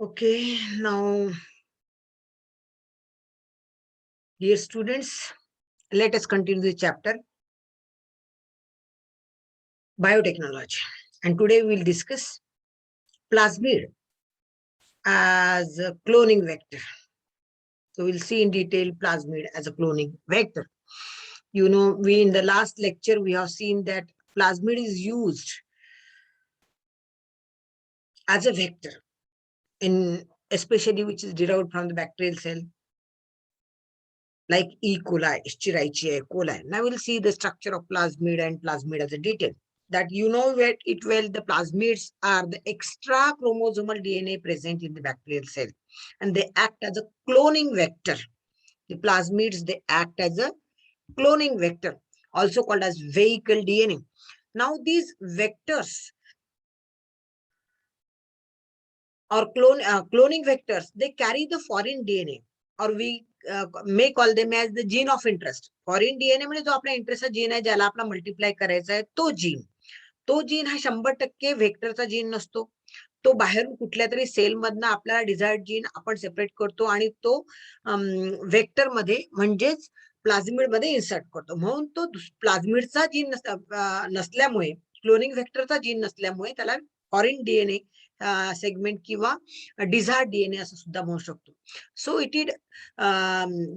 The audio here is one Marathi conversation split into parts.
Okay, now, dear students, let us continue the chapter biotechnology. And today we'll discuss plasmid as a cloning vector. So we'll see in detail plasmid as a cloning vector. You know, we in the last lecture, we have seen that plasmid is used as a vector in especially which is derived from the bacterial cell like E. coli, Escherichia coli. Now we'll see the structure of plasmid and plasmid as a detail. That you know it well, the plasmids are the extra chromosomal DNA present in the bacterial cell, and they act as a cloning vector. The plasmids, they act as a cloning vector, also called as vehicle DNA. Now these vectors or cloning vectors, they carry the foreign DNA, or we may call them as the gene of interest. Foreign DNA म्हणजे जो आपला इंटरेस्टचा जीन आहे, ज्याला आपला मल्टिप्लाय करायचा आहे, तो जीन. तो जीन हा 100% व्हेक्टरचा जीन नसतो. तो बाहेरून कुठल्या तरी सेल मधनं आपल्याला डिझायर्ड जीन आपण सेपरेट करतो आणि तो व्हेक्टर मध्ये म्हणजेच प्लाझमिड मध्ये इन्सर्ट करतो. म्हणून तो प्लाझमिडचा जीन नसल्यामुळे, क्लोनिंग व्हेक्टरचा जीन नसल्यामुळे त्याला फॉरेन डीएनए सेगमेंट किंवा डिझायर्ड डीएनए असं सुद्धा म्हणू शकतो. So it is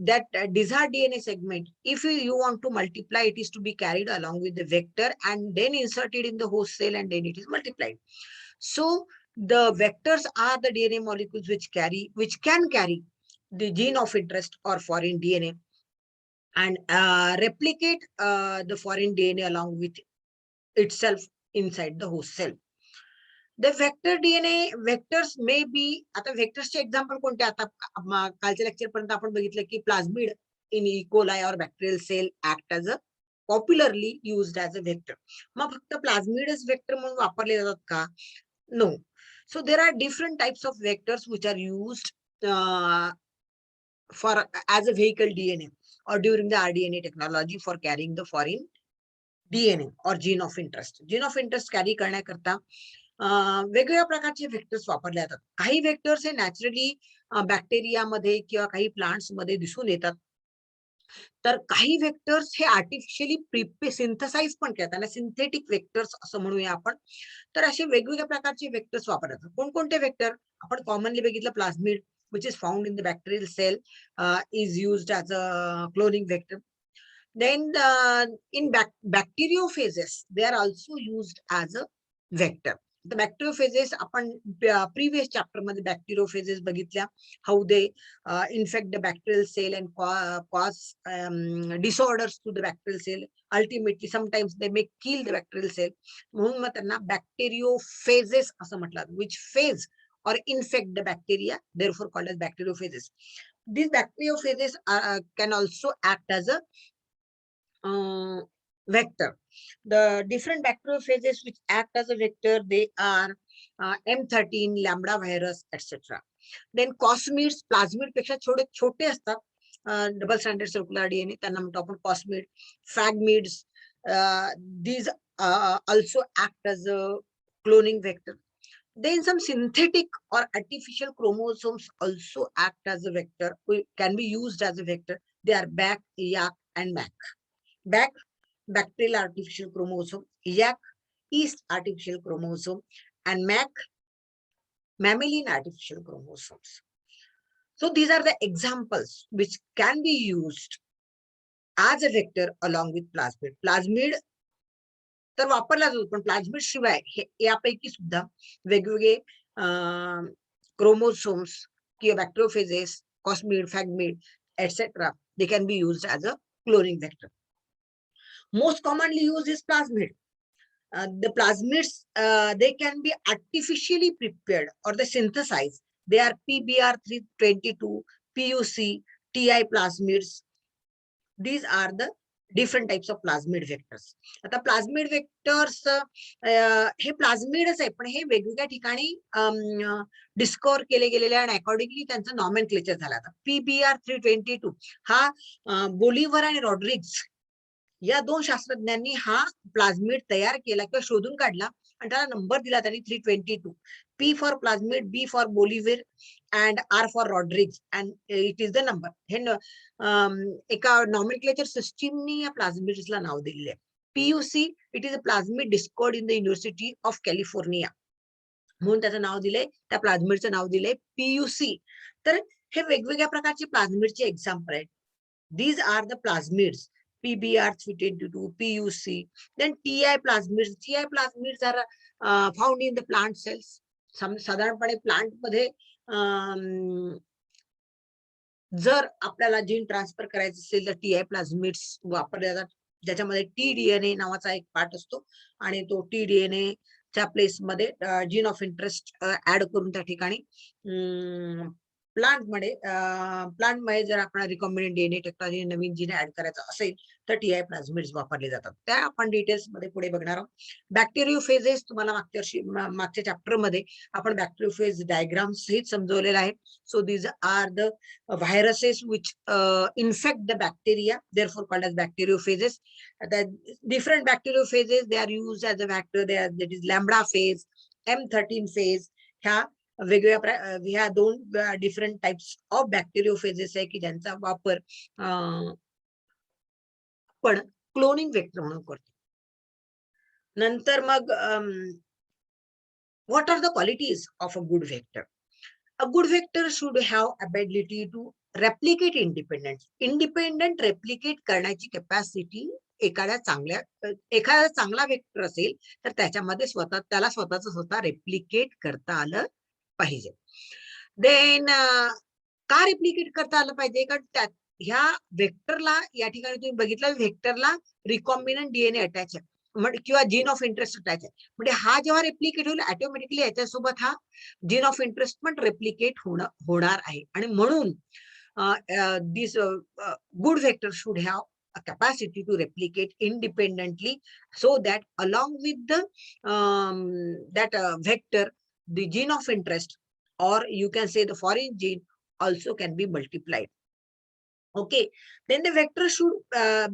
that desired DNA segment, if you want to multiply, it is to be carried along with the vector and then inserted in the host cell and then it is multiplied. So the vectors are the DNA molecules which can carry the gene of interest or foreign DNA and replicate the foreign DNA along with itself inside the host cell. The vector DNA vectors may be, आता vectorsचे example कोणते? आता कालच्या लेक्चर पर्यंत आपण बघितलं की plasmid in E. coli or bacterial cell act as a popularly used as a vector. मग फक्त plasmidच vector म्हणून वापरले जातात का? No. So there are different types of vectors which are used for as a vehicle DNA or during the rDNA technology for carrying the foreign DNA or gene of interest. Gene of interest carry करण्याकरता वेगवेगळ्या प्रकारचे व्हेक्टर्स वापरले जातात. काही व्हेक्टर्स हे नॅचरली बॅक्टेरियामध्ये किंवा काही प्लांट्स मध्ये दिसून येतात. तर काही व्हेक्टर्स हे आर्टिफिशियली सिंथसाइज पण केले, त्यांना सिंथेटिक व्हेक्टर्स असं म्हणूया आपण. तर असे वेगवेगळ्या प्रकारचे व्हेक्टर्स वापरतात. कोणकोणते व्हेक्टर? आपण कॉमनली बघितलं plasmid which is found in the bacterial cell is used as a cloning vector. Then in bacteriophages, they are also used as a vector. The bacteriophages आपण previous chapter मध्ये bacteriophages बघितल्या, how they infect the bacterial cell and cause disorders to the bacterial cell. Ultimately, sometimes they may kill the bacterial cell. म्हणून मग त्यांना bacteriophages असं म्हटलं, which phase or infect the bacteria, therefore called as bacteriophages. These bacteriophages can also act as a vector. The different bacteriophages which act as a vector, they are M13, lambda virus, etc. Then cosmids, plasmid पेक्षा छोटे असतात, double stranded circular DNA, त्यांना म्हणतो आपण cosmid. Phagmids, these also act as a cloning vector. Then some synthetic or artificial chromosomes also act as a vector, can be used as a vector. They are BAC, YAC, and MAC. BAC, bacterial artificial chromosome, YAC, yeast artificial chromosome, and MAC, mammalian artificial chromosomes. So these are the examples which can be used as a vector along with plasmid. Plasmid तर वापरला जातो, पण प्लाझमिड शिवाय यापैकी सुद्धा वेगवेगळे क्रोमोसोम्स किंवा बॅक्टेरियोफेजेस, cosmid, फॅगमिड, etc. they can be used as a cloning vector. Most commonly used is plasmid. The plasmids, they can be artificially prepared or the synthesized. They are PBr322, PUC, TI plasmids. These are the different types of plasmid vectors. आता plasmid vectors हे plasmidच आहे, पण हे वेगवेगळ्या ठिकाणी डिस्कवर केले गेलेले आणि अकॉर्डिंगली त्यांचं नॉमेनक्लेचर झालं. आता PBr322 हा बोलिव्हर आणि रॉड्रिग्ज या दोन शास्त्रज्ञांनी हा प्लाझ्मिड तयार केला किंवा शोधून काढला आणि त्याला नंबर दिला त्यांनी 322. P for plasmid, B for Bolivar and R for Rodriguez and it is the number. हे एका नॉमेनक्लेचर सिस्टीमनी या प्लाझ्मिड्सला नाव दिलेले आहे. PUC it is a plasmid discovered in the university of California म्हणून त्याचं नाव दिलंय, त्या प्लाझ्मिडचं नाव दिलंय PUC. तर हे वेगवेगळ्या प्रकारचे प्लाझ्मिडचे एक्झाम्पल आहेत. These are the plasmids, PBr 322, PUC. Then TI plasmids. TI plasmids are found in the plant cells. साधारणपणे प्लांट मध्ये जर आपल्याला जीन ट्रान्सफर करायचं असेल तर TI प्लाझ्मिड्स वापरले जातात, ज्याच्यामध्ये TDNA नावाचा एक पार्ट असतो आणि तो TDNA च्या प्लेस मध्ये जीन ऑफ इंटरेस्ट ऍड करून त्या ठिकाणी प्लांटमध्ये जर आपण रिकॉम्बिनंट DNA टेक्नॉलॉजी नवीन जीन ऍड करायचं असेल तर TI प्लाझ्मिड्स वापरले जातात. त्या आपण डिटेल्स मध्ये पुढे बघणार आहोत. बॅक्टेरियोफेजेस तुम्हाला मागच्या चॅप्टर मध्ये आपण बॅक्टेरियोफेज डायग्राम सहित समजवलेला आहे. So these are the viruses which infect the bacteria, therefore called as bacteriophages. The different bacteriophages, they are used as a vector. That is lambda phase, M13 phase. ह्या दोन डिफरंट टाइप्स ऑफ बॅक्टेरियोफेजेस आहे की ज्यांचा वापर आपण क्लोनिंग वेक्टर म्हणून करतो. नंतर मग what are the qualities of a good vector? A good vector should have ability to replicate independent replicate करण्याची कॅपॅसिटी एखादा चांगला वेक्टर असेल तर त्याच्यामध्ये त्याला स्वतः रेप्लिकेट करता आलं पाहिजे. देन का रेप्लिकेट करता आलं पाहिजे? कारण ह्या वेक्टरला या ठिकाणी तुम्ही बघितलं व्हेक्टरला रिकॉम्बिनंट DNA अटॅच आहे किंवा जीन ऑफ इंटरेस्ट अटॅच आहे. म्हणजे हा जेव्हा रेप्लिकेट होईल ऑटोमॅटिकली याच्यासोबत हा जीन ऑफ इंटरेस्ट पण रेप्लिकेट होणार आहे. आणि म्हणून this good vector should have a capacity to replicate independently so that along with the vector the gene of interest or you can say the foreign gene also can be multiplied. Okay, then the vector should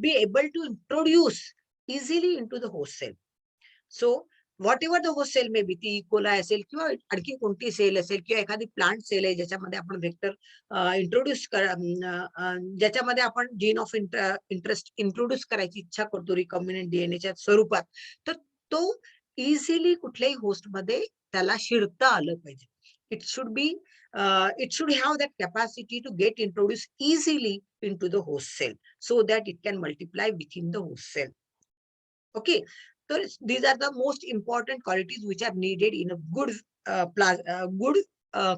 be able to introduce easily into the host cell. So whatever the host cell may be, ती इकोलाई असेल किंवा आणखी कोणती सेल असेल किंवा एखादी प्लांट सेल आहे ज्याच्यामध्ये आपण व्हेक्टर इंट्रोड्यूस ज्याच्यामध्ये आपण जीन ऑफ इंटरेस्ट इंट्रोड्यूस करायची इच्छा करतो रिकॉम्बिनंट डीएनएच्या स्वरूपात, तर तो इझिली कुठल्याही होस्ट मध्ये त्याला शिरता आलं पाहिजे. It should have that capacity to get introduced easily into the host cell so that it can multiply within the host cell. Okay, so these are the most important qualities which are needed in a good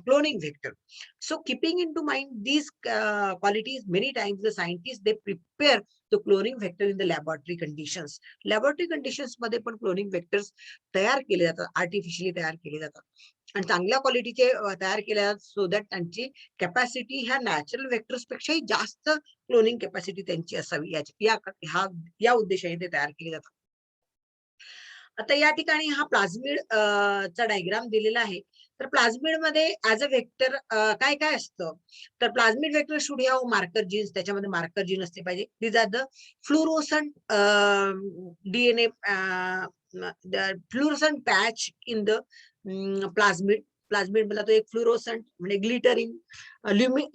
cloning vector. So keeping into mind these qualities, many times the scientists they prepare the cloning vector in the laboratory conditions. Laboratory conditions मध्ये पण cloning vectors तयार केले जातात, आर्टिफिशियली तयार केले जातात आणि चांगल्या क्वालिटीचे तयार केले जातात सो दॅट त्यांची कॅपॅसिटी ह्या नॅचरल व्हेक्टर्स पेक्षाही जास्त क्लोनिंग कॅपॅसिटी त्यांची असावी या उद्देशाने ते तयार केले जातात. आता या ठिकाणी हा प्लाझ्मिड चा डायग्राम दिलेला आहे. तर प्लाझ्मिड मध्ये ऍज अ व्हेक्टर काय काय असतं? तर plasmid vector should have marker genes, त्याच्यामध्ये मार्कर जीन असले पाहिजे. These are the fluorescent DNA fluorescent patch in the plasmid. Plasmid मधला तो एक फ्लुरोसंट म्हणजे ग्लिटरिंग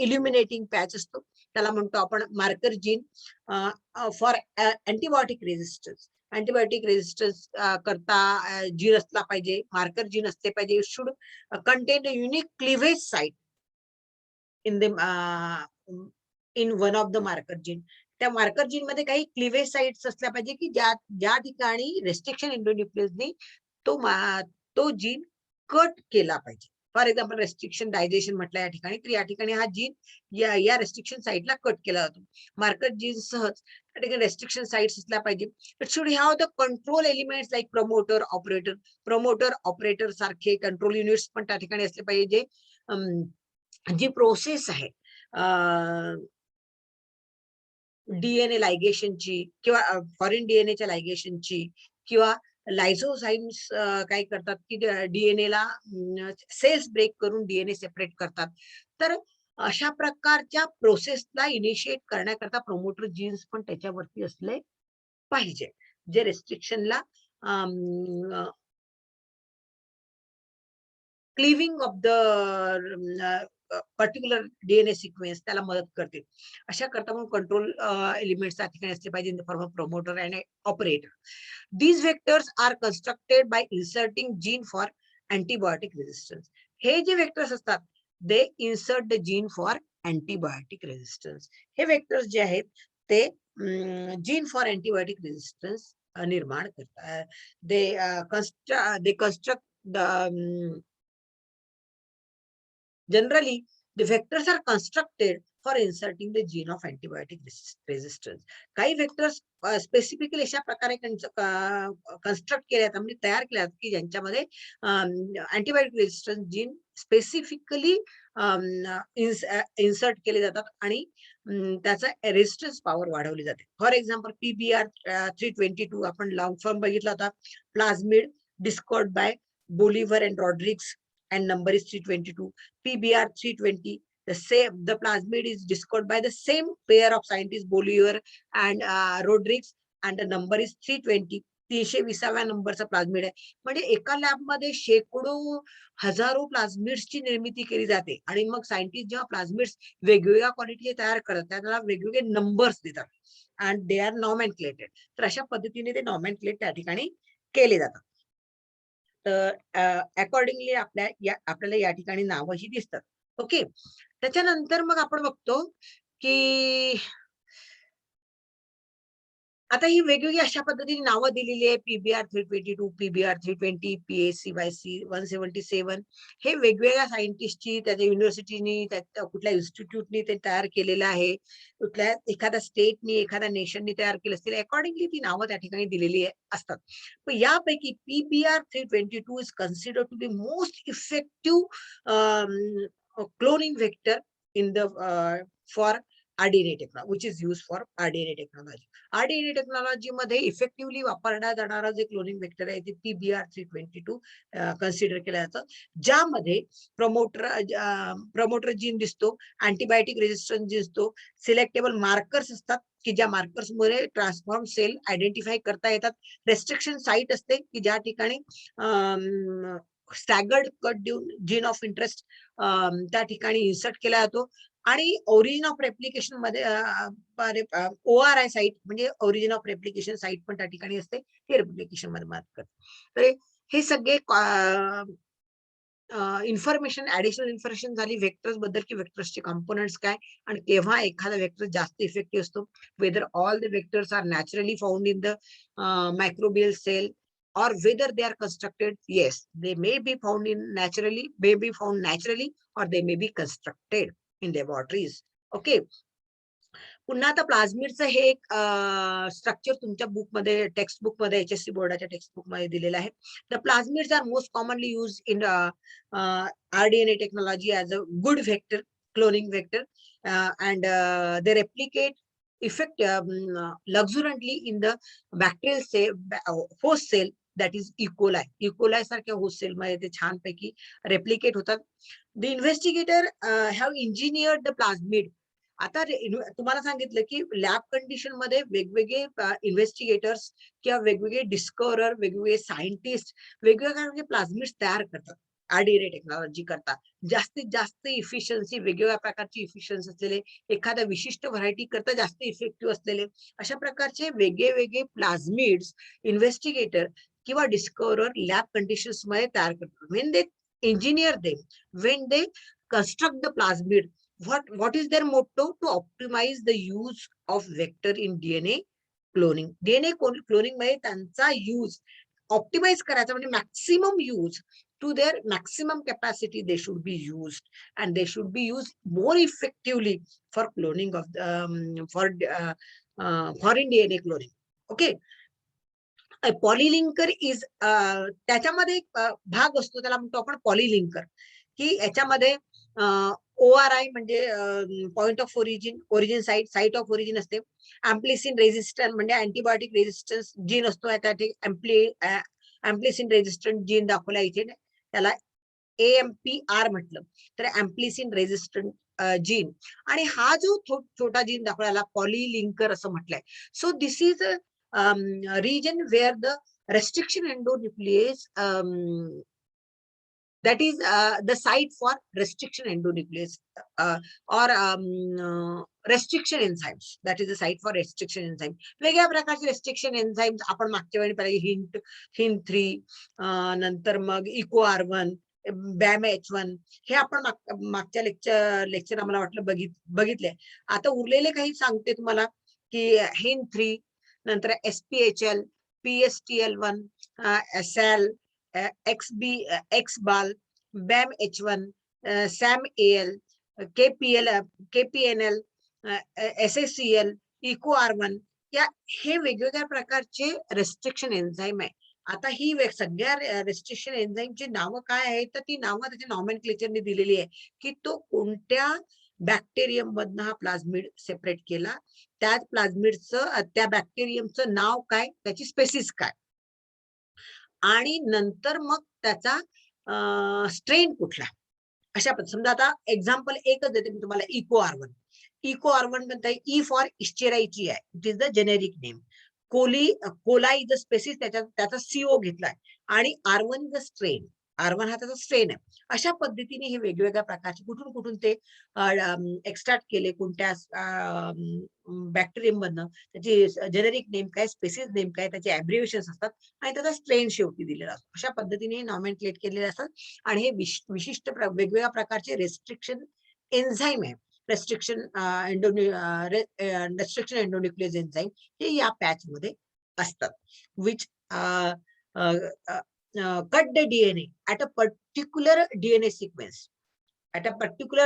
इल्युमिनेटिंग पॅच असतो, त्याला म्हणतो आपण marker gene. For antibiotic resistance, antibiotic resistance करता जीन असला पाहिजे, मार्कर जीन असले पाहिजे. It should contain a unique cleavage site in one of the marker gene. त्या मार्कर जीन मध्ये काही क्लिव्हेज साइट्स असल्या पाहिजे की ज्या ठिकाणी रेस्ट्रिक्शन एंडोन्यूक्लियसने तो जीन कट केला पाहिजे. फॉर एक्झाम्पल रेस्ट्रिक्शन डायजेशन म्हटलं या ठिकाणी, तर या ठिकाणी हा जीन या रेस्ट्रिक्शन साइटला कट केला जातो. मार्कर जीन सहज त्या ठिकाणी रेस्ट्रिक्शन साइट्स असल्या पाहिजे. It should have the control elements like promoter operator सारखे कंट्रोल युनिट्स पण त्या ठिकाणी असले पाहिजे. जी प्रोसेस आहे DNA लायगेशनची किंवा फॉरेन डीएनएच्या लायगेशनची किंवा लायझोझाईम्स काय करतात की DNA ला सेल्स ब्रेक करून DNA सेपरेट करतात. तर अशा प्रकारच्या प्रोसेसला इनिशिएट करण्याकरता प्रोमोटर जीन्स पण त्याच्यावरती असले पाहिजे, जे रेस्ट्रिक्शनला cleaving of the particular DNA sequence त्याला मदत करते. अशा करता मग कंट्रोल एलिमेंट्स त्या ठिकाणी असले पाहिजे in the form of promoter and operator. These vectors are constructed by inserting gene for antibiotic resistance. हे जे वेक्टर्स असतात they insert the gene for antibiotic resistance. हे वेक्टर्स जे आहेत ते जीन फॉर अँटीबायोटिक रेजिस्टन्स निर्माण करतात. they construct the generally the vectors are constructed for inserting the gene of antibiotic resistance. काही वेक्टर्स स्पेसिफिकली अशा प्रकारे कन्स्ट्रक्ट केले जातात, म्हणजे तयार केले जातात की ज्यांच्यामध्ये antibiotic resistance gene specifically insert केले जातात आणि त्याचा रेजिस्टन्स पॉवर वाढवली जाते. फॉर एक्झाम्पल PBR 322 आपण लॉंग फॉर्म बघितला होता. Plasmid discovered by Bolivar and Rodriguez and number is 322. PBR 320, the plasmid is discovered by the same pair of scientists Bolivar and Rodrigues and the number is 320. 320व्या नंबरचा प्लाझमिड आहे. म्हणजे एका लॅब मध्ये शेकडो हजारो प्लाझमिड्सची निर्मिती केली जाते आणि मग सायंटिस्ट जेव्हा प्लाझमिड्स वेगवेगळ्या क्वालिटीचे तयार करतात त्याला वेगवेगळे नंबर्स देतात अँड दे आर नॉमेनक्लेटेड. तर अशा पद्धतीने ते नॉमेनक्लेट त्या ठिकाणी केले जातात. अकॉर्डिंगली आपल्याला या ठिकाणी नावही दिसतात. ओके, त्याच्यानंतर मग आपण बघतो की आता ही वेगवेगळी अशा पद्धतीने नावं दिलेली आहे. PBR 322, PBR 320, PACYC 177. हे वेगवेगळ्या सायंटिस्टची, त्याच्या युनिव्हर्सिटीनी, त्या कुठल्या इन्स्टिट्यूटनी ते तयार केलेलं आहे, कुठल्या एखाद्या स्टेटनी, एखाद्या नेशननी तयार केलं असतील. अकॉर्डिंगली ती नावं त्या ठिकाणी दिलेली असतात. पण यापैकी PBR 322 is considered to be most effective cloning vector in the for RDNA technology, which is used for RDNA technology. RDNA technology मध्ये इफेक्टिव्हली वापरण्यात जाणारा जे क्लोनिंग वेक्टर आहे ते PBR 322 कन्सिडर केलं जातं, ज्यामध्ये प्रमोटर जीन दिसतो, अँटीबायोटिक रेजिस्टन्स दिसतो, सिलेक्टेबल मार्कर्स असतात की ज्या मार्कर्स मुळे ट्रान्सफॉर्म सेल आयडेंटिफाय करता येतात, रेस्ट्रिक्शन साईट असते की ज्या ठिकाणी स्टॅगर्ड कट देऊन जीन ऑफ इंटरेस्ट त्या ठिकाणी इन्सर्ट केला जातो आणि ओरिजिन ऑफ रेप्लिकेशन मध्ये ORI साईट म्हणजे ओरिजिन ऑफ रेप्लिकेशन साईट पण त्या ठिकाणी असते, हे रेप्लिकेशन मध्ये मदत करते. तर हे सगळे इन्फॉर्मेशन, ऍडिशनल इन्फॉर्मेशन झाली वेक्टर्स बद्दल की वेक्टर्सचे कंपोनेंट्स काय आणि केव्हा एखादा वेक्टर जास्त इफेक्टिव्ह असतो, whether all the vectors are naturally found in the microbial cell or whether they are constructed. Yes, they may be found naturally or they may be constructed in laboratories. Okay, पुन्हा आता प्लाझमिडचं हे एक स्ट्रक्चर तुमच्या बुक मध्ये, टेक्स्ट बुक मध्ये, HSC बोर्डाच्या टेक्स्ट बुक मध्ये दिलेलं आहे. The plasmids are most commonly use in RDNA technology as a good vector, cloning vector, and they replicate effect luxuriantly in the bacterial cell, host cell, that is E. coli. E. coli सारख्या host cell मध्ये ते छानपैकी replicate होतात. The investigator have engineered the plasmid. आता तुम्हाला सांगितलं की लॅब कंडिशन मध्ये वेगवेगळे इन्व्हेस्टिगेटर्स किंवा वेगवेगळे डिस्कवरर, वेगवेगळे सायंटिस्ट वेगवेगळ्या प्लाझमिड्स तयार करतात RDNA टेक्नॉलॉजी करता. जास्तीत जास्त इफिशियन्सी, वेगवेगळ्या प्रकारची इफिशियन्सी असलेले, एखाद्या विशिष्ट व्हरायटी करता जास्त इफेक्टिव्ह असलेले अशा प्रकारचे वेगळे वेगळे प्लाझमिड्स इन्व्हेस्टिगेटर किंवा डिस्कवरर लॅब कंडिशन्स मध्ये तयार करतात. When they engineer them, when they construct the plasmid, what is their motto? To optimize the use of vector in DNA cloning. DNA cloning मध्ये त्यांचा यूज ऑप्टिमाइज करायचा, म्हणजे maximum use to their maximum capacity they should be used, and they should be used more effectively for cloning of foreign DNA cloning. Okay, a polylinker is त्याच्यामध्ये एक भाग असतो त्याला म्हणतो आपण पॉलिलिंकर, की याच्यामध्ये ORI म्हणजे point of origin site of origin असते. अँप्लिसिन रेजिस्टन्स म्हणजे अँटीबायोटिक रेजिस्टन्स जीन असतो, त्या अँप्लिसिन रेजिस्टंट जीन दाखवला इथे, त्याला AMPR म्हटलं तर अँप्लिसिन रेजिस्टंट जीन, आणि हा जो छोटा जीन दाखवला पॉलिलिंकर असं म्हटलंय. So this is region where the restriction endonuclease that is the site for restriction endonuclease or restriction enzymes. That is the site for restriction enzyme. वेगळ्या प्रकारचे restriction enzymes आपण मागच्या वेळी पाहिले हिंट 3 नंतर मग EcoR1 BAM H1 हे आपण मागच्या लेक्चर आम्हाला वाटलं बघितले. आता उरलेले काही सांगते तुम्हाला की हिंट 3 नंतर SPHL PSTL1 SAL XBAL BAM H1 SAM-AL KPNL SACL EcoR1 या हे वेगवेगळ्या प्रकारचे रेस्ट्रिक्शन एन्झाईम आहे. आता ही सगळ्या रेस्ट्रिक्शन एन्झाईमची नावं काय आहेत तर ती नावं त्याच्या नॉमेनक्लेचरने दिलेली आहे की तो कोणत्या बॅक्टेरियम मधनं हा प्लाझ्मिड सेपरेट केला, त्या प्लाझ्मिडचं त्या बॅक्टेरियमचं नाव काय, त्याची स्पेसिस काय आणि नंतर मग त्याचा स्ट्रेन कुठला. अशा पद्धतीने समजा आता एक्झाम्पल एकच देते मी तुम्हाला EcoR1. EcoR1 म्हणताय E फॉर इस्चेराइची आहे. It is the generic name. Coli is the species त्याचा CO घेतलाय आणि R1 is the strain. R1 हा त्याचा स्ट्रेन आहे. अशा पद्धतीने हे वेगवेगळ्या प्रकारचे कुठून ते एक्स्ट्रॅक्ट केले कोणत्या बॅक्टेरियम मधनं, त्याची जेनेरिक नेम काय, स्पेसिस नेम काय, त्याचे ऍब्रिव्हिएशन्स असतात आणि त्याचा स्ट्रेन शेवटी दिलेला असतो. अशा पद्धतीने नॉमेनक्लेट केलेले असतात आणि हे विशिष्ट वेगवेगळ्या प्रकारचे रेस्ट्रिक्शन एन्झाईम आहे. रेस्ट्रिक्शन एंडोन्यूक्लियस एन्झाईम हे या पॅच मध्ये असतात. Which cut the DNA at a particular DNA sequence, at a particular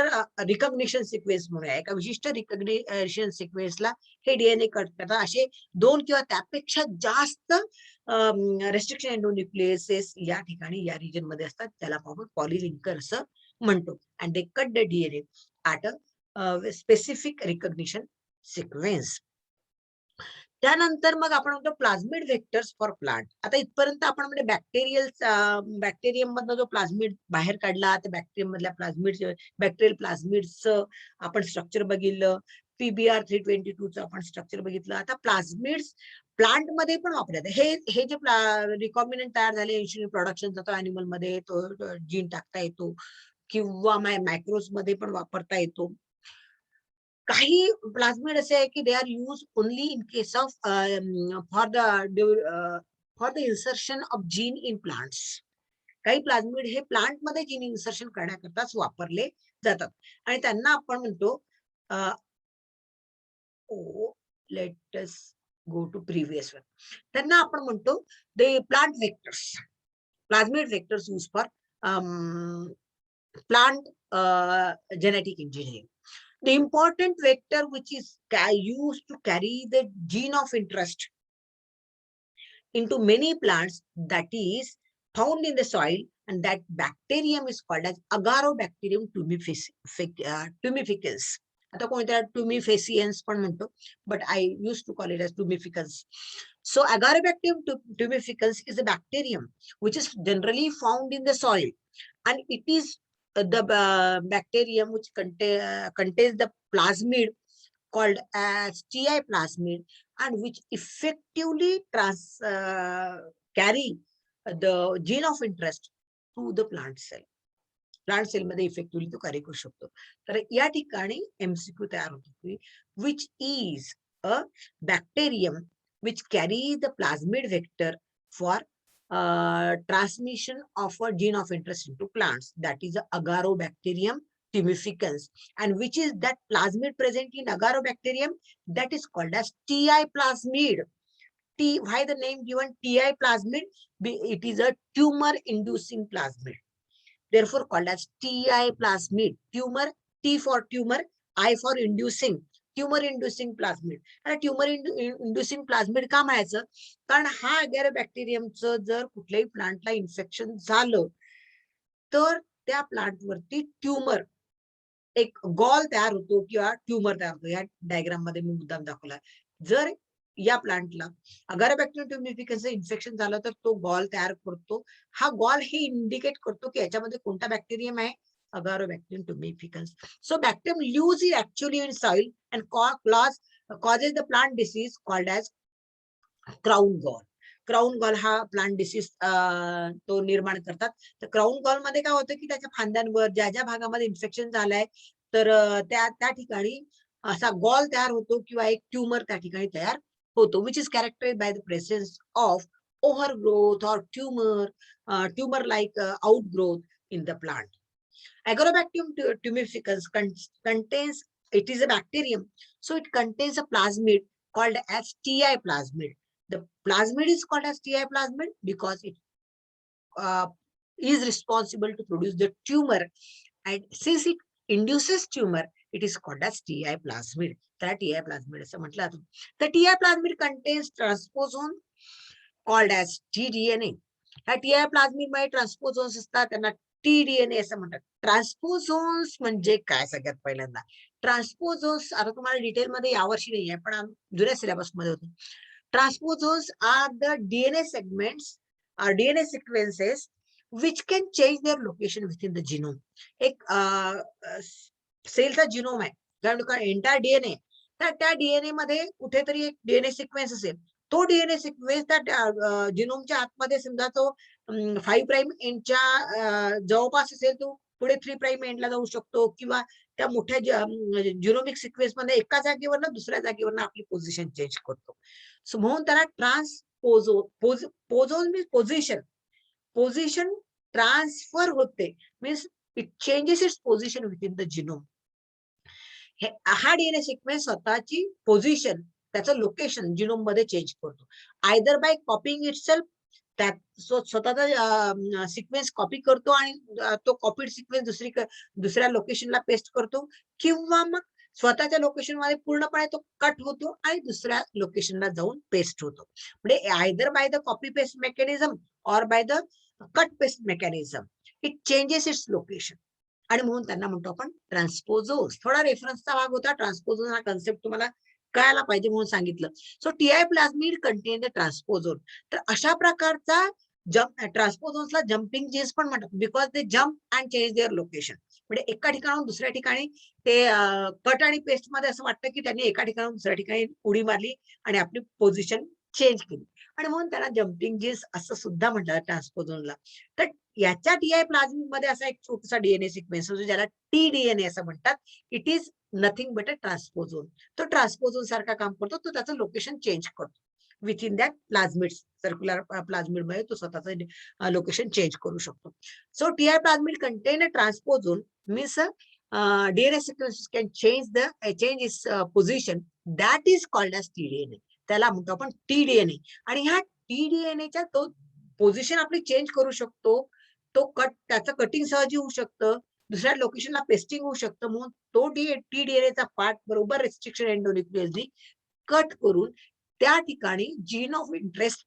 recognition sequence म्हणून एका विशिष्ट रिकग्निशन सिक्वेन्सला हे DNA कट करतात. असे 2 किंवा त्यापेक्षा जास्त रेस्ट्रिक्शन एंडोन्यूक्लियसेस या ठिकाणी या रिजन मध्ये असतात. त्याला आपण पॉलिलिंकर असं म्हणतो. And they cut the DNA at a specific recognition sequence. त्यानंतर मग आपण म्हणतो प्लाझ्मिड व्हेक्टर्स फॉर प्लांट. आता इथपर्यंत आपण म्हणजे बॅक्टेरियम मधनं जो प्लाझ्मिड बाहेर काढला, त्या बॅक्टेरियम मधल्या बॅक्टेरियल प्लाझ्मिडचं आपण स्ट्रक्चर बघितलं. PBr 322 आपण स्ट्रक्चर बघितलं. आता प्लाझ्मिड्स प्लांट मध्ये पण वापरतात. हे जे रिकॉम्बिनंट तयार झाले इन्शुलिन प्रोडक्शन जातो अॅनिमल मध्ये, तो जीन टाकता येतो किंवा मायक्रोज मध्ये पण वापरता येतो. काही प्लाझ्मिड असे आहे की they are use only in case of for the insertion of gene in plants. काही प्लाझ्मिड हे प्लांट मध्ये जीन इन्सर्शन करण्याकरताच वापरले जातात आणि त्यांना आपण म्हणतो let us go to previous one. त्यांना आपण म्हणतो they plant vectors. Plasmid vectors use for plant genetic engineering. The important vector which is used to carry the gene of interest into many plants, that is found in the soil, and that bacterium is called as Agarobacterium tumeficans. आता कोणत्या tumefaciens पण म्हणतो, but I used to call it as tumeficans. So Agarobacterium tumeficans is a bacterium which is generally found in the soil, and it is the bacterium which contains the plasmid called as Ti plasmid, and which effectively carry the gene of interest to the plant cell. Plant cell मध्ये effectively तो कॅरी करू शकतो. तर या ठिकाणी MCQ तयार होतो, which is a bacterium which carries the plasmid vector for transmission of a gene of interest into plants, that is Agarobacterium tumeficans, and which is that plasmid present in Agarobacterium that is called as Ti plasmid. Why the name given Ti plasmid? It is a tumor inducing plasmid, therefore called as Ti plasmid. Tumor, T for tumor, I for inducing, tumour inducing plasmid. आणि ट्युमर इंड्युसिंग प्लाझ्मिड का म्हणायचं, कारण हा अगॅरोबॅक्टेरियमचं जर कुठल्याही प्लांटला इन्फेक्शन झालं तर त्या प्लांटवरती ट्युमर, एक गॉल तयार होतो किंवा ट्युमर तयार होतो. या डायग्राम मध्ये मी मुद्दाम दाखवला. जर या प्लांटला अगॅरोबॅक्टेरियम ट्युमिफिकन्सचं इन्फेक्शन झालं तर तो गॉल तयार करतो. हा गॉल हे इंडिकेट करतो की याच्यामध्ये कोणता बॅक्टेरियम आहे, Agarobacterium tumeficans. So bacterium lives actually in soil and causes the plant disease called as crown gall हा प्लांट डिसीज तो निर्माण करतात. तर क्राऊन गॉल मध्ये काय होतं की त्याच्या फांद्यांवर ज्या ज्या भागामध्ये इन्फेक्शन झालंय तर त्या ठिकाणी असा गॉल तयार होतो किंवा एक ट्यूमर त्या ठिकाणी तयार होतो, which is characterised by the presence of overgrowth or tumour like outgrowth in the plant. Agrobacterium tumeficans contains, it is a bacterium, so it contains a plasmid called as Ti plasmid. The plasmid is called as Ti plasmid because it uh, is responsible to produce the tumor, and since it induces tumor, it is called as Ti plasmid. That Ti plasmid असं म्हटलं जातं. The Ti plasmid contains transposon called as tDNA. ह्या टीआय प्लाझ्मिड मध्ये ट्रान्सपोझोन्स असतात, त्यांना tDNA असं म्हणतात. ट्रान्सपोझोन्स म्हणजे काय? सगळ्यात पहिल्यांदा ट्रान्सपोझोन्स, आता तुम्हाला डिटेल मध्ये यावर्षी नाही आहे, पण जुन्या सिलेबस मध्ये होतं. Transposons are the DNA segments or DNA sequences which can change their location within the genome. एक सेलचा जिनोम आहे, कारण एंटायर डीएनए, त्या डीएनए मध्ये कुठेतरी एक डीएनए सिक्वेन्स असेल, तो डीएनए सिक्वेन्स त्या जिनोमच्या आतमध्ये समजा तो 5 प्राईम एंडच्या जवळपास असेल, तो पुढे 3 प्राईम एंडला जाऊ शकतो, किंवा त्या मोठ्या जिनोमिक सिक्वेन्स मध्ये एका जागेवर दुसऱ्या जागेवर आपली पोझिशन चेंज करतो. सो म्हणून त्याला पोझोन मीन्स पोझिशन ट्रान्सफर होते, means it changes it's position with in the genome. हा डीएनए सिक्वेन्स स्वतःची पोझिशन, त्याचं लोकेशन जिनोम मध्ये चेंज करतो, आयदर बाय कॉपिंग इटसेल्फ, त्यात स्वतःचा सिक्वेन्स कॉपी करतो आणि तो कॉपीड सिक्वेन्स दुसऱ्या लोकेशनला पेस्ट करतो, किंवा मग स्वतःच्या लोकेशन मध्ये पूर्णपणे तो कट होतो आणि दुसऱ्या लोकेशनला जाऊन पेस्ट होतो. म्हणजे either by the copy paste mechanism or by the cut paste mechanism it changes its location, आणि म्हणून त्यांना म्हणतो आपण ट्रान्सपोझोन्स. थोडा रेफरन्सचा भाग होता, ट्रान्सपोझोन हा कन्सेप्ट तुम्हाला कळायला पाहिजे म्हणून सांगितलं. So T I plasmid contain the transposon. तर अशा प्रकारचा ट्रान्सपोझोन्सला जम्पिंग जीन्स पण म्हणतात, because they jump and change their location. म्हणजे एका ठिकाणाहून दुसऱ्या ठिकाणी ते कट आणि पेस्ट मध्ये असं वाटतं की त्यांनी एका ठिकाणाहून दुसऱ्या ठिकाणी उडी मारली आणि आपली पोझिशन चेंज केली, आणि म्हणून त्याला जम्पिंग जीन्स असं सुद्धा म्हणतात ट्रान्सपोझोनला. तर याच्या टीआय प्लाझ्मिड मध्ये असा एक छोटासा डीएनए सिक्वेन्स असतो, ज्याला tDNA असं म्हणतात. It is nothing but a transposon. तो ट्रान्सपोझोन सारखा काम करतो, तो त्याचं लोकेशन चेंज करतो within that plasmid. Circular plasmid मध्ये तो स्वतःचं लोकेशन चेंज करू शकतो. So T I plasmid contain a transposon means DNA sequence can change its position, that is called as tDNA. त्याला म्हणतो आपण tDNA. आणि ह्या tDNAच्या तो पोझिशन आपली चेंज करू शकतो, तो त्याचं कटिंग सहजी होऊ शकतं, दुसऱ्या लोकेशनला पेस्टिंग होऊ शकतं, म्हणून तो tDNAचा पार्ट बरोबर रेस्ट्रिक्शन एंडोन्यूक्लियसनी कट करून त्या ठिकाणी जीन ऑफ इंटरेस्ट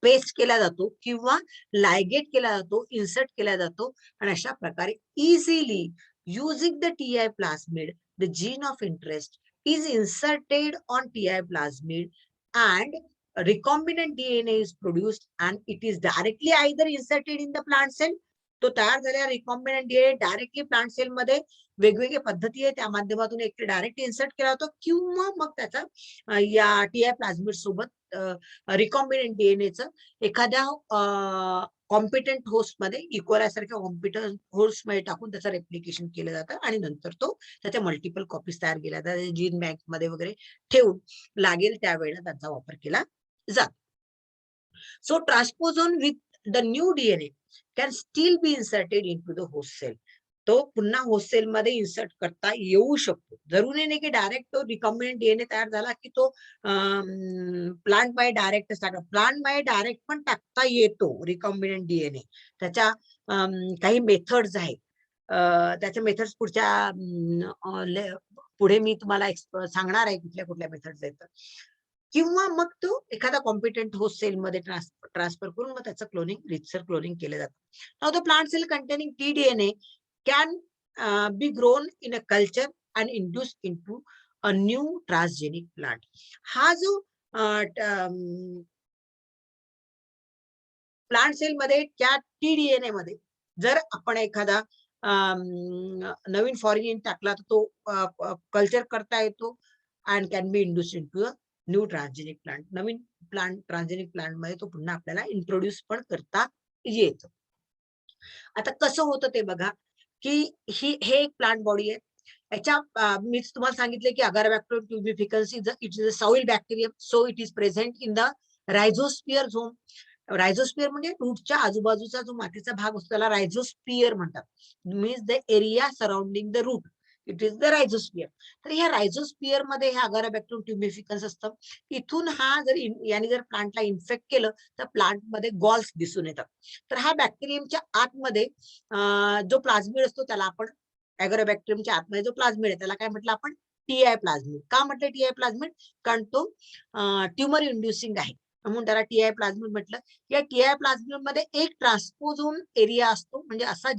पेस्ट केला जातो किंवा लायगेट केला जातो, इन्सर्ट केला जातो, आणि अशा प्रकारे easily using the TI plasmid the gene of interest is inserted on TI plasmid and recombinant DNA is produced and it is directly either inserted in the plant cell. तो तयार झालेला recombinant DNA directly plant cell मध्ये वेगवेगळ्या पद्धती आहे, त्या माध्यमातून एक डायरेक्ट इन्सर्ट केला जातो, किंवा मग त्याचा या टीआय प्लाझमिड सोबत रिकॉम्बिनंट डीएनएचं एखाद्या कॉम्पिटंट होस्ट मध्ये, इकोला सारख्या कॉम्पिटंट होस्ट मध्ये टाकून त्याचं रेप्लिकेशन केलं जातं, आणि नंतर तो त्याच्या मल्टिपल कॉपीज तयार केल्या जातात, जीन बँक मध्ये वगैरे ठेवून लागेल त्यावेळेला त्यांचा वापर केला जातो. So transposon with the new DNA can still be inserted into the host cell. तो पुन्हा होस्ट सेल मध्ये इन्सर्ट करता येऊ शकतो. जरुरी नाही की डायरेक्ट तो रिकॉम्बिनंट डीएनए तयार झाला की तो प्लांट मध्ये डायरेक्ट टाका. प्लांट मध्ये डायरेक्ट पण टाकता येतो रिकॉम्बिनंट डीएनए. त्याच्या काही मेथड्स आहेत, त्याच्या मेथड्स पुढे मी तुम्हाला सांगणार आहे कुठल्या कुठल्या मेथड्स आहेत. किंवा मग तो एखादा कॉम्पिटंट होस्ट सेल मध्ये ट्रान्सफर करून मग त्याचं क्लोनिंग, रितसर क्लोनिंग केलं जातं. Now the plant cell containing tDNA can be grown in a culture and induce into a new transgenic plant. हा जो प्लांट सेल मध्ये त्या tDNA मध्ये जर आपण एखादा नवीन फॉरेन टाकला तर तो कल्चर करता येतो and can be induce into a new transgenic plant, Naveen plant transgenic plant मध्ये तो पुन्हा आपल्याला इंट्रोड्यूस पण करता येतो. आता कसं होतं ते बघा, की हे एक प्लांट बॉडी आहे. याच्या मी तुम्हाला सांगितले की Agrobacterium tumefaciens it is a soil bacterium, so it is present in the rhizosphere zone. Rhizosphere म्हणजे रूटच्या आजूबाजूचा जो मातीचा भाग असतो त्याला रायझोस्पियर म्हणतात. Means the area surrounding the root, it is the rhizosphere. तर ह्या रायझोस्पियर मध्ये हे अगारबॅक्टेरियम ट्युबिफिकन्स असतं. इथून हा याने जर प्लांटला इन्फेक्ट केलं तर प्लांट मध्ये गॉल्स दिसून येतात. तर हा बॅक्टेरियमच्या आतमध्ये जो प्लाझ्मिड असतो त्याला आपण अगारबॅक्टेरियमच्या आतमध्ये जो प्लाझ्मिड आहे त्याला काय म्हटलं आपण, टीआय प्लाझ्मिड. का म्हटलं टीआय प्लाझ्मिड? कारण तो ट्युमर इंड्युसिंग आहे म्हणून त्याला टीआय प्लाझ्मिड म्हटलं. या टीआय प्लाझ्मिड मध्ये एक ट्रान्सपोझोन एरिया असतो, म्हणजे असा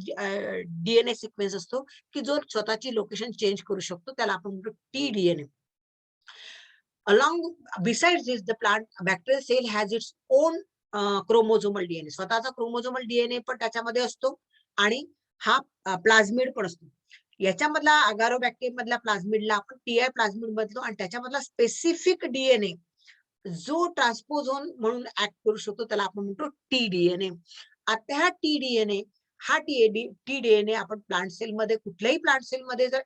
डीएनए सिक्वेन्स असतो की जो स्वतःची लोकेशन चेंज करू शकतो, त्याला आपण म्हणतो T-DNA. Along besides this, the plant bacterial cell has its own chromosomal DNA, स्वतःचा क्रोमोझोमल डीएनए पण त्याच्यामध्ये असतो आणि हा प्लाझ्मिड पण असतो. याच्यामधला अगारोबॅक्टेरियम मधल्या प्लाझ्मिडला आपण टीआय प्लाझ्मिड म्हणतो आणि त्याच्यामधला स्पेसिफिक डीएनए जो ट्रान्सपोझोन म्हणून ऍक्ट करू शकतो त्याला आपण म्हणतो टीडीएनए. आता हा टीडीएनए टीडीएनए आपण प्लांट सेल मध्ये, कुठल्याही प्लांट सेल मध्ये जर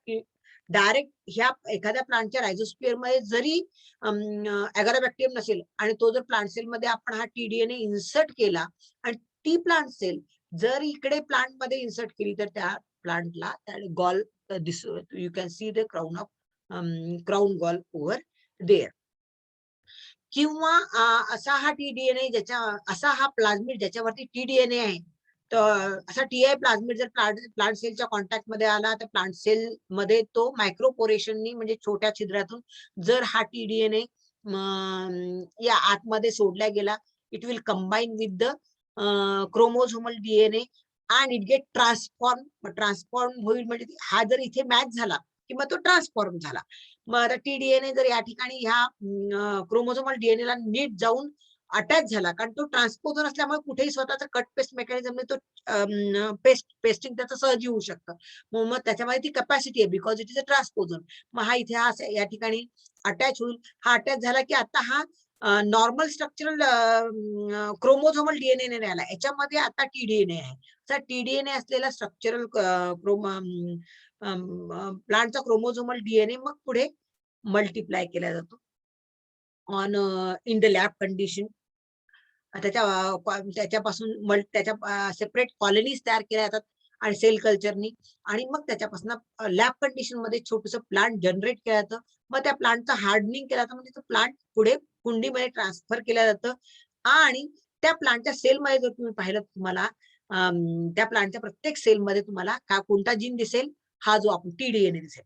डायरेक्ट ह्या एखाद्या प्लांटच्या रायझोस्पियर मध्ये जरी अगारोबॅक्टेरियम नसेल आणि तो जर प्लांट सेल मध्ये आपण हा टीडीएनए इन्सर्ट केला आणि ती प्लांट सेल जर इकडे प्लांट मध्ये इन्सर्ट केली तर त्या प्लांटला गॉल दिसू, you can see the crown gall over there. किंवा असा हा टीडीएनए असा हा प्लाझ्मिड ज्याच्यावरती टीडीएनए आहे, तर असा टीआय प्लाझ्मिड जर प्लांट सेलच्या कॉन्टॅक्ट मध्ये आला तर प्लांट सेल मध्ये तो मायक्रोपोरेशननी म्हणजे छोट्या छिद्रातून जर हा टीडीएनए या आतमध्ये सोडला गेला, it will combine with the chromosomal DNA and it get transform होईल. म्हणजे हा जर इथे मॅच झाला किंवा तो ट्रान्सफॉर्म झाला, मग आता टीडीएनए जर या ठिकाणी ह्या क्रोमोझोमल डीएनए ला नीट जाऊन अटॅच झाला, कारण तो ट्रान्सपोझोन असल्यामुळे कुठेही स्वतःचा कट पेस्ट मेकॅनिझम तो पेस्टिंग त्याचं सहज होऊ शकतं. मग त्याच्यामध्ये ती कॅपॅसिटी आहे बिकॉज इट इज अ ट्रान्सपोझोन. मग हा इथे हा या ठिकाणी अटॅच होईल. हा अटॅच झाला की आता हा नॉर्मल स्ट्रक्चरल क्रोमोझोमल डीएनए नाही आला, याच्यामध्ये आता टीडीएनए आहे. तर टीडीएनए असलेला स्ट्रक्चरल प्लांटचा क्रोमोझोमल डीएनए मग पुढे मल्टिप्लाय केला जातो on in the lab condition. त्याच्यापासून त्याच्या सेपरेट कॉलनीज तयार केल्या जातात आणि सेल कल्चरनी, आणि मग त्याच्यापासून लॅब कंडिशन मध्ये छोटस प्लांट जनरेट केलं जातं. मग त्या प्लांटचं हार्डनिंग केलं जातं, म्हणजे तो प्लांट पुढे कुंडीमध्ये ट्रान्सफर केलं जातं. आणि त्या प्लांटच्या सेलमध्ये जर तुम्ही पाहिलं तुम्हाला त्या प्लांटच्या प्रत्येक सेलमध्ये तुम्हाला कोणता जीन दिसेल, हा जो आपण टीडीएनए दिसेल.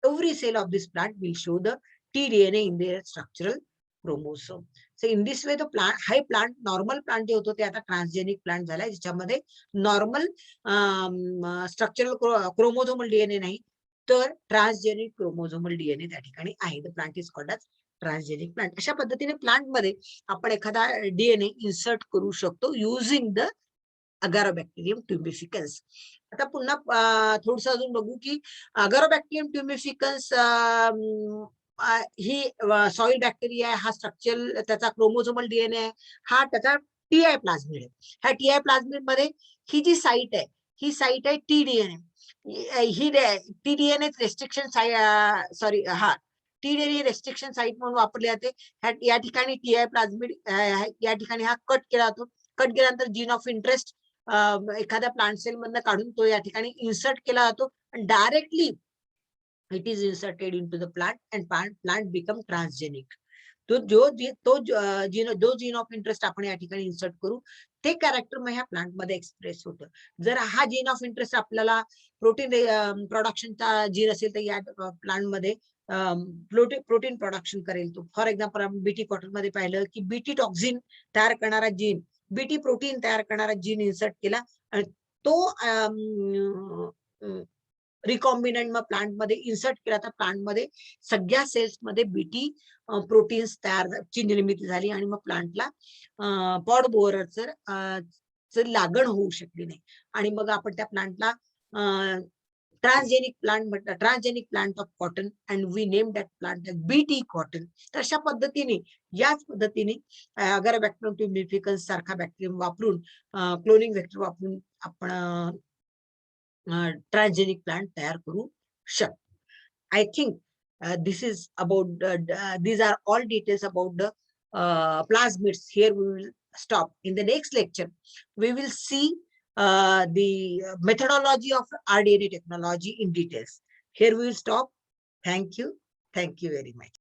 Every cell of this plant will show the tDNA in their structural chromosome. So in this way the plant, normal plant जे होतो ते आता ट्रान्सजेनिक प्लांट झालाय, ज्याच्यामध्ये नॉर्मल स्ट्रक्चरल क्रोमोझोमल डीएनए नाही तर ट्रान्सजेनिक क्रोमोझोमल डीएनए त्या ठिकाणी आहे. The plant is called as transgenic plant. अशा पद्धतीने प्लांट मध्ये आपण एखादा डीएनए इन्सर्ट करू शकतो युजिंग द अगारोबॅक्टेरियम ट्युबिफिकन्स. आता पुन्हा थोडस अजून बघू की अगारोबॅक्टेरियम ट्युबिफिकन्स ही सॉइल बॅक्टेरिया आहे. हा स्ट्रक्चर त्याचा क्रोमोझोमल डीएनए आहे, हा त्याचा टीआय प्लाझ्मिड आहे. ह्या टीआय प्लाझ्मिड मध्ये ही जी साईट आहे, ही साईट आहे टीडीएनए. ही T D N A restriction T D N A restriction site म्हणून वापरली जाते. या ठिकाणी टीआय प्लाझ्मिड या ठिकाणी हा कट केला जातो. कट केल्यानंतर जीन ऑफ इंटरेस्ट एखाद्या प्लांट सेल मधनं काढून तो या ठिकाणी इन्सर्ट केला जातो आणि directly it is inserted into the plant and plant become transgenic. जो जीन ऑफ इंटरेस्ट आपण या ठिकाणी इन्सर्ट करू ते कॅरेक्टर मग ह्या प्लांट मध्ये एक्सप्रेस होतं. जर हा जीन ऑफ इंटरेस्ट आपल्याला प्रोटीन प्रोडक्शनचा जीन असेल तर या प्लांट मध्ये प्रोटीन प्रोडक्शन करेल तो. फॉर एक्झाम्पल आपण बीटी कॉटन मध्ये पाहिलं की बीटी टॉक्झिन तयार करणारा जीन, बीटी प्रोटीन तयार करणारा जीन इन्सर्ट केला आणि तो रिकॉम्बिनंट मग प्लांट मध्ये इन्सर्ट केला तर प्लांट मध्ये सगळ्या सेल्स मध्ये बीटी प्रोटीन्स ची निर्मिती झाली आणि मग प्लांटला पॉड बोअरर लागण होऊ शकली नाही आणि मग आपण त्या प्लांटला transgenic plant of cotton, and we named that plant as BT cotton. तर अशा पद्धतीने याच पद्धतीने अगरबॅक्टरम ट्युबिफिकन्स सारखा बॅक्टेरियम वापरून क्लोनिंग वेक्टर वापरून आपण ट्रान्सजेनिक प्लांट तयार करू शकतो. I think this is about these are all details about the plasmids. Here we will stop. In the next lecture, we will see the methodology of rDNA technology in details. Here we will stop. Thank you. Thank you very much.